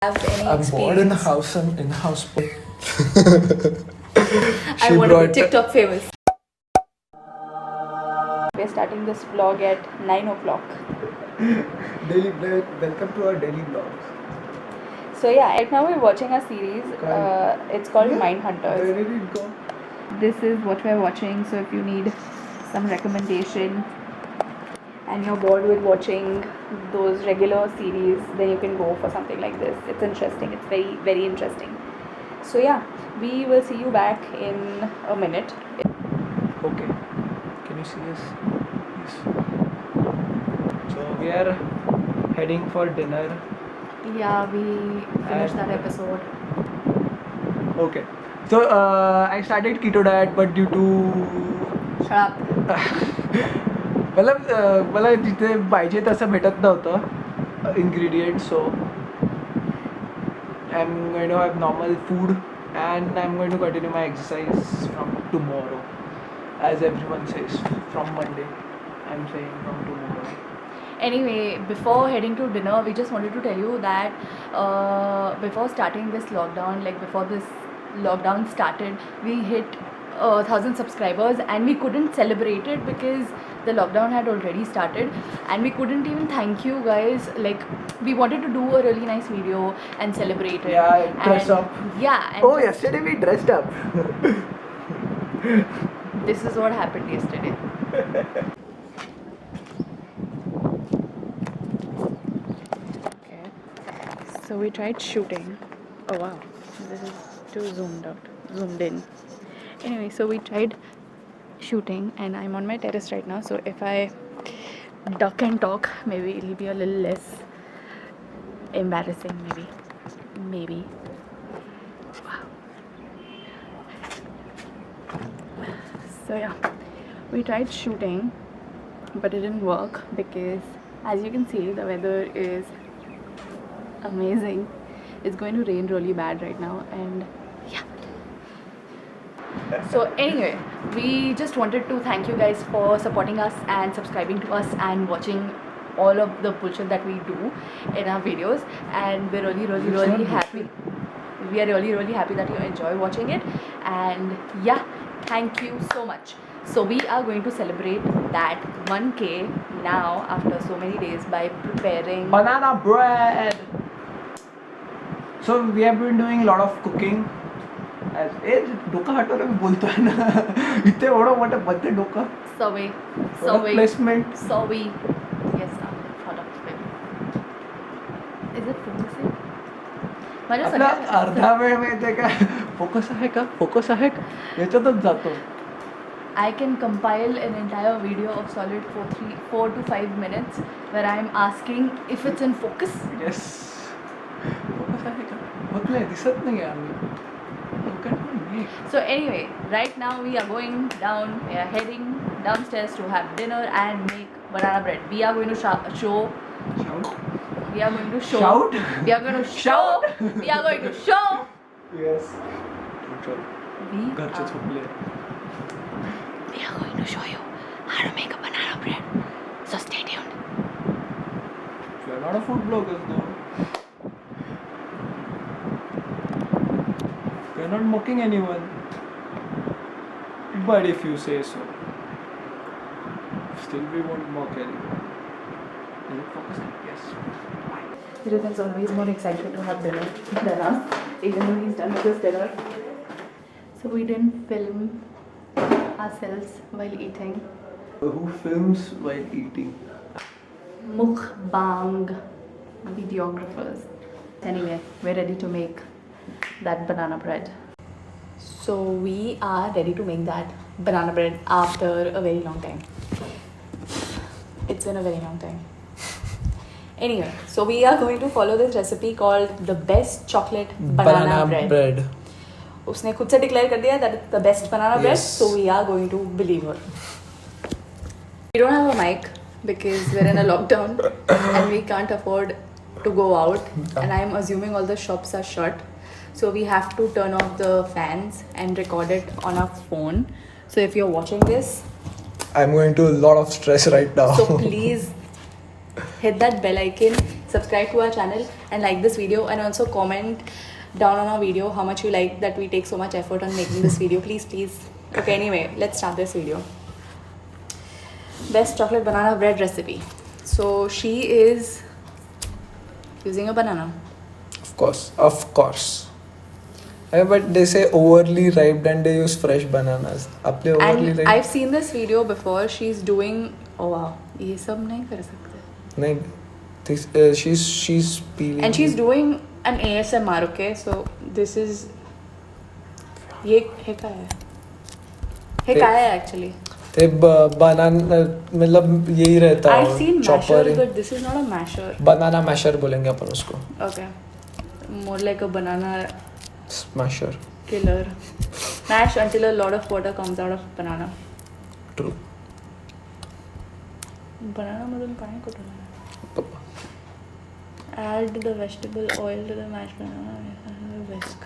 Have any I'm bored in the experience? house. I'm in the house. I want to be TikTok famous. We're starting this vlog at 9 o'clock. Daily vlog. Welcome to our daily vlogs. So yeah, right now we're watching a series. It's called Mindhunters. Where did it go? This is what we're watching. So if you need some recommendation and you're bored with watching those regular series, then you can go for something like this. It's interesting. It's very, very interesting. So yeah, we will see you back in a minute. Okay. Can you see us? Yes. So we are heading for dinner. Yeah, we finished that episode. Okay. So I started keto diet, but due to Shut up. मला जिथे पाहिजे तसं भेटत नव्हतं ingredient so I'm going to have normal food and I'm going to continue my exercise from tomorrow, as everyone says, from Monday. I'm saying from tomorrow. Anyway, before heading to dinner, we just wanted to tell you that before starting this lockdown, like before this lockdown started, we hit 1,000 subscribers and we couldn't celebrate it because the lockdown had already started and we couldn't even thank you guys. Like, we wanted to do a really nice video and celebrate it. Yeah, dress and, up. Yeah. And Oh, yesterday we dressed up. This is what happened yesterday. Okay. So we tried shooting. Oh wow, this is too zoomed in. Anyway, so we tried shooting and I'm on my terrace right now, so if I duck and talk, maybe it'll be a little less embarrassing, maybe. Wow. So yeah, we tried shooting but it didn't work because as you can see the weather is amazing. It's going to rain really bad right now and yeah. So anyway, we just wanted to thank you guys for supporting us and subscribing to us and watching all of the bullshit that we do in our videos, and we're really happy. We are really happy that you enjoy watching it, and yeah, thank you so much. So we are going to celebrate that 1K now after so many days by preparing Banana bread. So we have been doing a lot of cooking. डोका हटवलं मी बोलतोय ना इथे एवढं मोठं birthday डोकं Survey. Placement Yes, product baby. Is it focusing? आपला अर्धा वेळ माहितीये का फोकस आहे का याच्यातच जातो. I can compile an entire video of solid 4 to 5 minutes where I am asking if it's in focus. Yes. Focus आहे का बघलंय दिसत नाही आम्ही. So anyway, right now we are heading downstairs to have dinner and make banana bread. We are going to show. We are going to show. Shout? We are going to show. We are going to show. Yes. घरचे झोपले. We are going to show you how to make a banana bread. So stay tuned. We are not a food bloggers though. We are not mocking anyone. But if you say so, still we won't mock anyone. Is it focusing? Yes. Dhiren is always more excited to have dinner than us, even though he's done with his dinner. So we didn't film ourselves while eating. Who films while eating? Mukbang videographers. Anyway, we're ready to make that banana bread. So we are ready to make that banana bread after a very long time. It's been a very long time. Anyway, so we are going to follow this recipe called the best chocolate banana bread. उसने खुद से declare कर दिया that it's the best banana bread, so we are going to believe her. We don't have a mic because we're in a lockdown and we can't afford to go out, and I'm assuming all the shops are shut. So we have to turn off the fans and record it on our phone. So if you're watching this, I'm going to a lot of stress right now. so please hit that bell icon, subscribe to our channel and like this video, and also comment down on our video how much you like that we take so much effort on making this video. Please. Okay, anyway, let's start this video. Best chocolate banana bread recipe. So she is using a banana. Of course. Yeah, but they say overly ripe and they use fresh bananas. Apne overly And ripe. I've seen this video before. She's doing, oh wow, ये सब नहीं कर सकते. नहीं, she's peeling. And she's doing an ASMR, okay? So this is ये क्या है? ये क्या है actually? ते बनाना मतलब यही रहता है. I've seen chopper masher, but this is not a masher. Banana masher बोलेंगे अपन उसको. Okay, more like a banana Smasher. killer. Mash until a lot of water comes out of banana. True. Banana मधून पाणी कुठून आलं? Add the vegetable oil to the mashed banana. Whisk.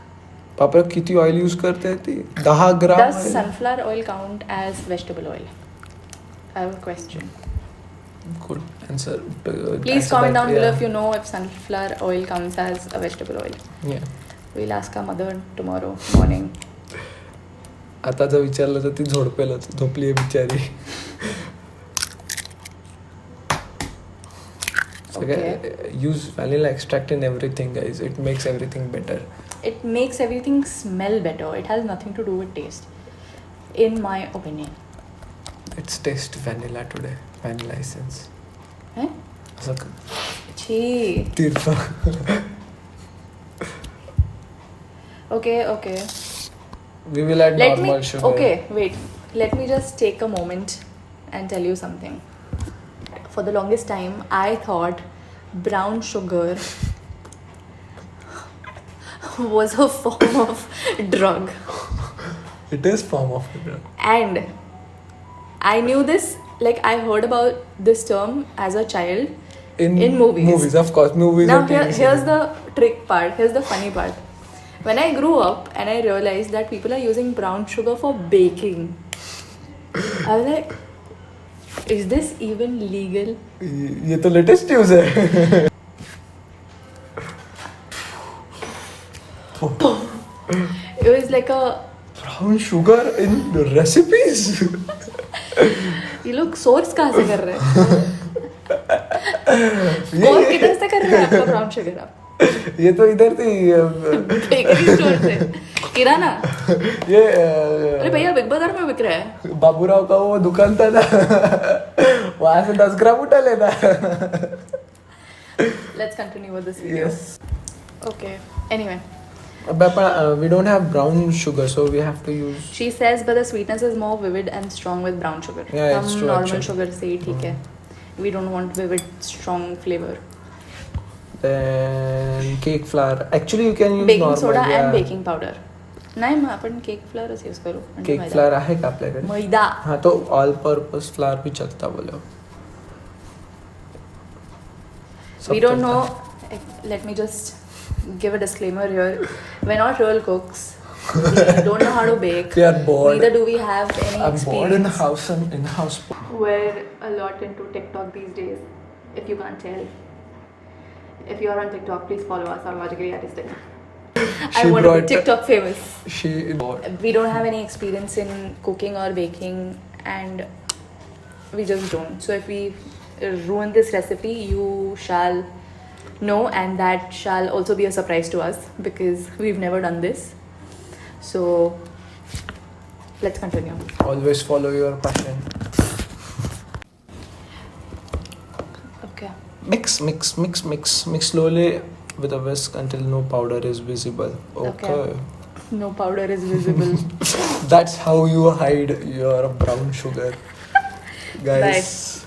पापा किती oil use करते हैं ती? 10 ग्राम. Does sunflower oil count as vegetable oil? I have a question. Good answer. Please Answer comment that, down below yeah. if you know if sunflower oil counts as a vegetable oil. Yeah. We'll ask our mother tomorrow morning. आता जर विचारलं तर ती झोडपेलच. झोपली आहे बिचारी. Okay. Use vanilla extract in everything, guys. It makes everything better. It makes everything smell better. It has nothing to do with taste, in my opinion. Let's taste vanilla today. Vanilla essence. Eh? असं Chee. तीर्थ. Okay. We will add normal sugar. Okay, wait. Let me just take a moment and tell you something. For the longest time, I thought brown sugar was a form of drug. It is form of sugar. And I knew this, like I heard about this term as a child in movies. Movies, of course. Movies. Now and TV here's series. the trick part. Here's the funny part. When I grew up and I realized that people are using brown sugar for baking, I was like, is this even legal? ये तो latest news है. It was like a, Brown sugar in recipes. ये लोग source कहाँ से कर रहे हैं? और किधर से कर रहे हैं आपका ब्राउन शुगर आप? ये तो इधर थी. बेकरी स्टोर से, किराना. ये अरे भैया बिग बाजार में बिक रहा है. बाबूराव का वो दुकान था ना. वहाँ से 10 ग्राम उठा लेना. Let's continue with this video. Yes. Okay. Anyway, But we don't have brown sugar, so we have to use. she says, but the sweetness is more vivid and strong with brown sugar. Yeah, it's हम true, normal actually. sugar से ही ठीक है. We don't want vivid, strong flavor. Then cake flour. Actually, you can use Baking normal. soda yeah. and baking powder. नाही मग आपण cake फ्लावरच use करू. म्हणजे Cake मैदा. flour आहे का आपल्याकडे? मैदा. हाँ तो ऑल पर्पस फ्लावर भी चलता बोलो. We don't know. Let me just give a disclaimer here. We're not real cooks. We don't know how to bake. We are bored. Neither do we have any I'm bored in experience. house and in house. We're a lot into TikTok these days, if you can't tell. If you're on TikTok, please follow us on Logically Artistic. I She want to be brought- TikTok famous. She bored. We don't have any experience in cooking or baking, and we just don't. So if we ruin this recipe, you shall know, and that shall also be a surprise to us because we've never done this. So let's continue. Always follow your passion. Okay. Mix slowly with a whisk until no powder is visible. Okay. No powder is visible. That's how you hide your brown sugar, guys.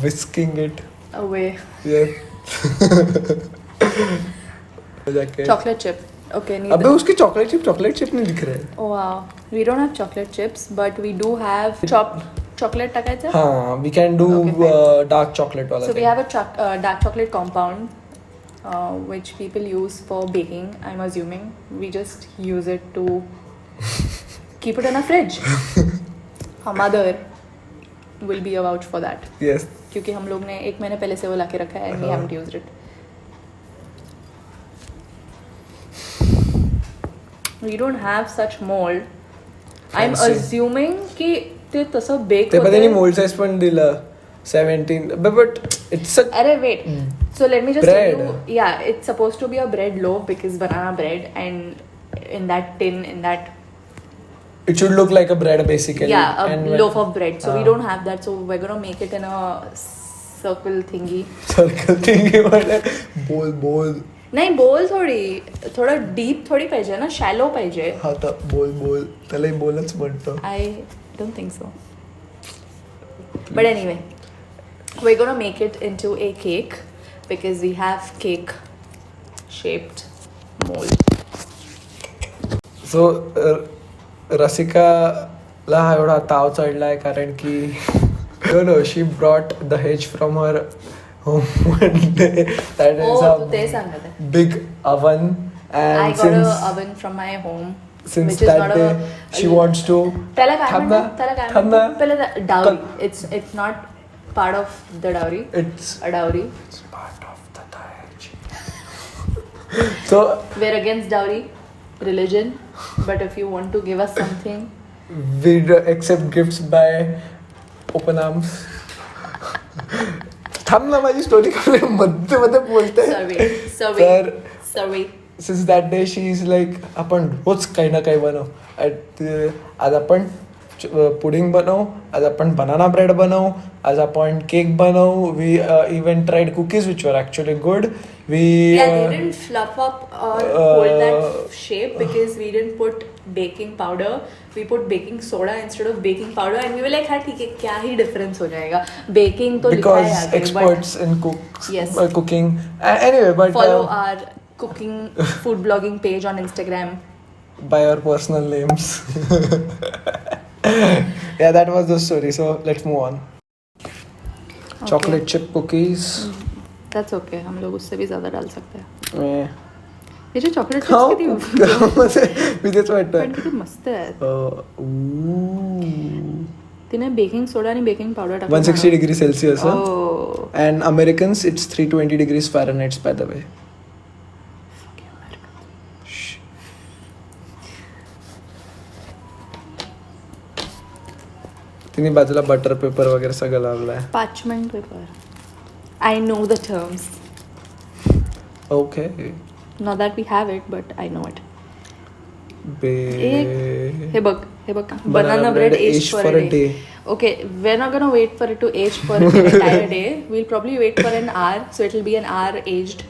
Whisking it. Away. Yeah. जाके Chocolate chip. Okay. अबे Neither. उसकी chocolate chip नहीं दिख रहे हैं. Oh, wow. We don't have chocolate chips, but we do have chocolate टाकायचं. हाँ, we can do Okay, dark chocolate वाला So we thing. have a dark chocolate compound, which people use for baking. I'm assuming we just use it to keep it in a fridge. Our mother will be a vouch for that. Yes. क्योंकि हम लोग ने 1 महीने पहले से वो लाके रखा है and we haven't used it. We don't have such mold. I'm Fancy. assuming की ते तसं bake ते पता होते. नाही मोल्ड साईज पण दिलं 17 but it's a अरे wait. So let me just Bread. tell you. Yeah, it's supposed to be a bread loaf because banana bread, and in that tin, in that it should look like a bread basically. yeah, a And loaf of bread. So we Ah. don't have that. So we're gonna make it in a circle thingy. circle thingy बोल बोल नहीं बोल थोड़ा deep थोडी पाहिजे ना, shallow पाहिजे. हा तर बोल त्यालाही बोलच म्हणतो. I don't think so. But anyway, we're gonna make it into a cake because we have cake shaped mold. सो रसिकाला हा एवढा ताव चढलाय कारण की no she brought the hedge from her home one day that Oh, is तू ते सांगत आहे. Big oven I and got a since oven from my home. since which is that not day a she wants to त्याला काय थांब ना, म्हणतात? त्याला काय थांब ना. म्हणतात? पहिलं dowry. It's not part of the dowry. it's A dowry. part of the dowry. So We're against dowry, religion. But if you want to give us something, we accept gifts by open arms. थांब ना माझी story मध्ये मध्ये बोलते तर survey. Since that day she is like आपण रोज काही ना काही बनव आज आपण पुडिंग बनव, आज आपण बनाना ब्रेड बनव, आज आपण केक बनव. We even tried cookies which were actually good. Yeah, they didn't fluff up or hold that shape because we didn't put baking powder. We put baking soda instead of baking powder, and we were like, हाँ ठीक है, क्या ही difference हो जाएगा? Baking तो लिखा है because आगे, experts in Yes. cooking. Anyway, but follow our cooking food blogging page on Instagram. by our personal names. Yeah, that was the story. So let's move on. Chocolate chip cookies. That's okay. हम लोग उससे भी ज़्यादा डाल सकते हैं. मैं ये जो chocolate chips खाऊ किती मी तेच पण वाटतं. किती मस्त आहे. Ooh. तिने बेकिंग सोडा आणि बेकिंग पावडर टाकलं. 160 degrees Celsius. Huh? Oh. And Americans, it's 320 degrees Fahrenheit, by the way. Shh. तिने बाजूला बटर पेपर वगैरे सगळं लावलंय. Parchment paper. I know the terms. Okay. Not that we have it, but I know it. हे बघ banana bread aged for a day. Okay, we're not gonna wait for it to age for an entire day. We'll probably wait for an hour, so it'll be an hour aged.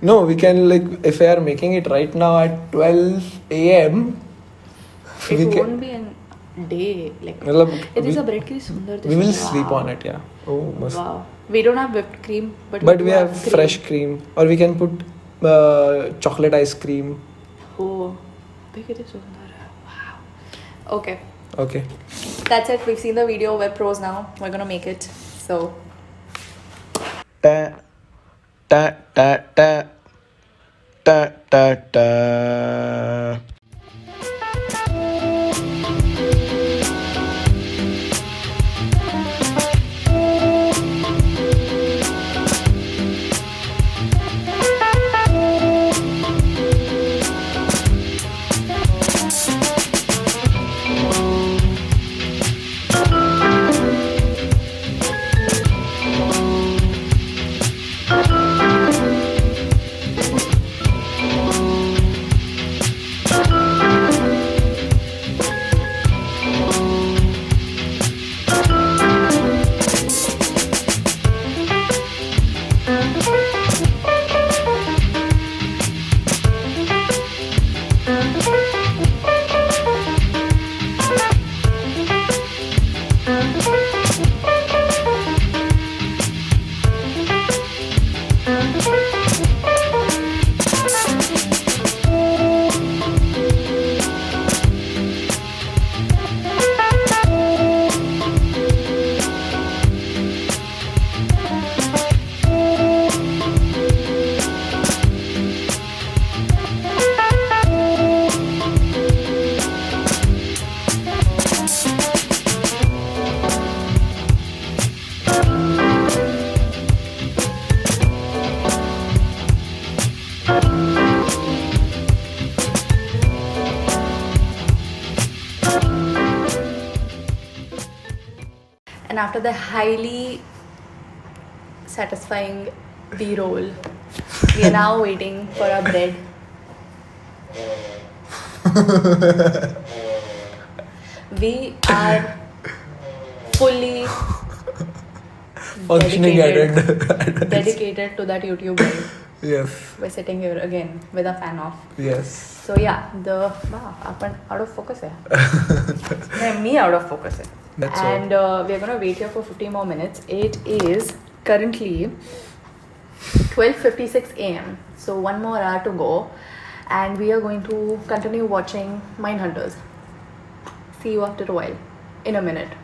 No, we can like if we are making it right now at 12 a.m. It we won't be an day. Like मतलब it is we- a bread की सुंदर. We will sleep on it, yeah. Oh, must. Wow. We don't have whipped cream, but But we do have fresh cream, or we can put chocolate ice cream. Oh, big it is सुंदर है. Wow. Okay. Okay. That's it. We've seen the video. We're pros now. We're gonna make it. So Ta ta ta ta ta ta ta. And after the highly satisfying B-roll, we are now waiting for our bread. We are fully Functioning dedicated to that YouTube live. Yes. We're sitting here again with a fan off. Yes. So yeah, wow, upon out of focus है. Me out of focus है. That's And we're gonna wait here for 50 more minutes. It is currently 12:56 a.m. So one more hour to go, and we are going to continue watching Mindhunters. See you after a while, in a minute,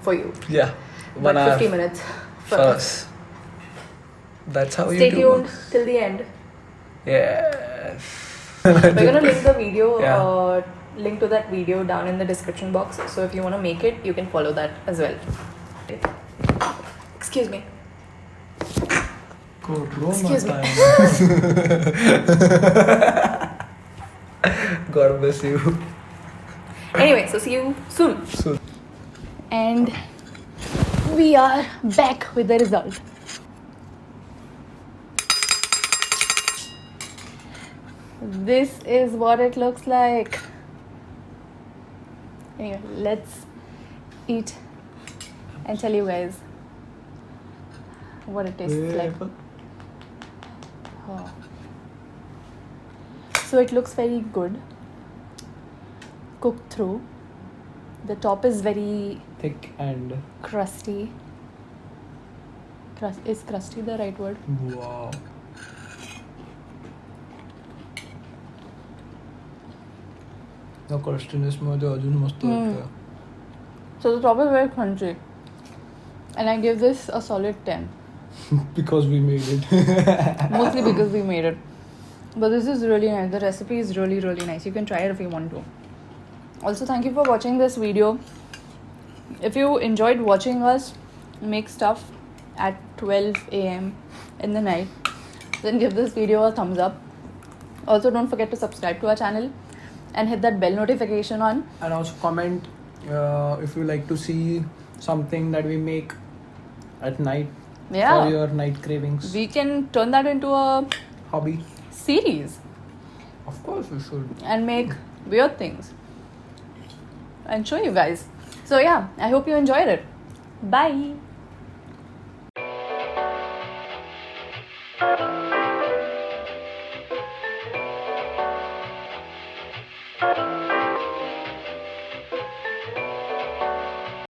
for you. Yeah. But 50 minutes for us. Us. That's how Stay you do. tuned till the end. Yes. We're gonna link the video, Yeah. link to that video down in the description box. So if you wanna make it, you can follow that as well. Excuse me. Excuse me. God bless you. Anyway, so see you soon. Soon. And we are back with the result. This is what it looks like. Anyway, let's eat and tell you guys what it tastes like. Oh. So it looks very good, cooked through. The top is very Thick and crusty. Is crusty the right word? wow. The crustiness मध्ये अजून मस्त वाटतं. So the top is very crunchy. And I give this a solid 10. Because we made it. Mostly because we made it. But this is really nice. The recipe is really, really nice. You can try it if you want to. Also, thank you for watching this video. If you enjoyed watching us make stuff at 12 a.m. in the night, then give this video a thumbs up. Also, don't forget to subscribe to our channel and hit that bell notification on. And also comment if you like to see something that we make at night Yeah. for your night cravings. We can turn that into a Hobby. series Of course we should. and make weird things and show you guys. So yeah, I hope you enjoyed it. Bye.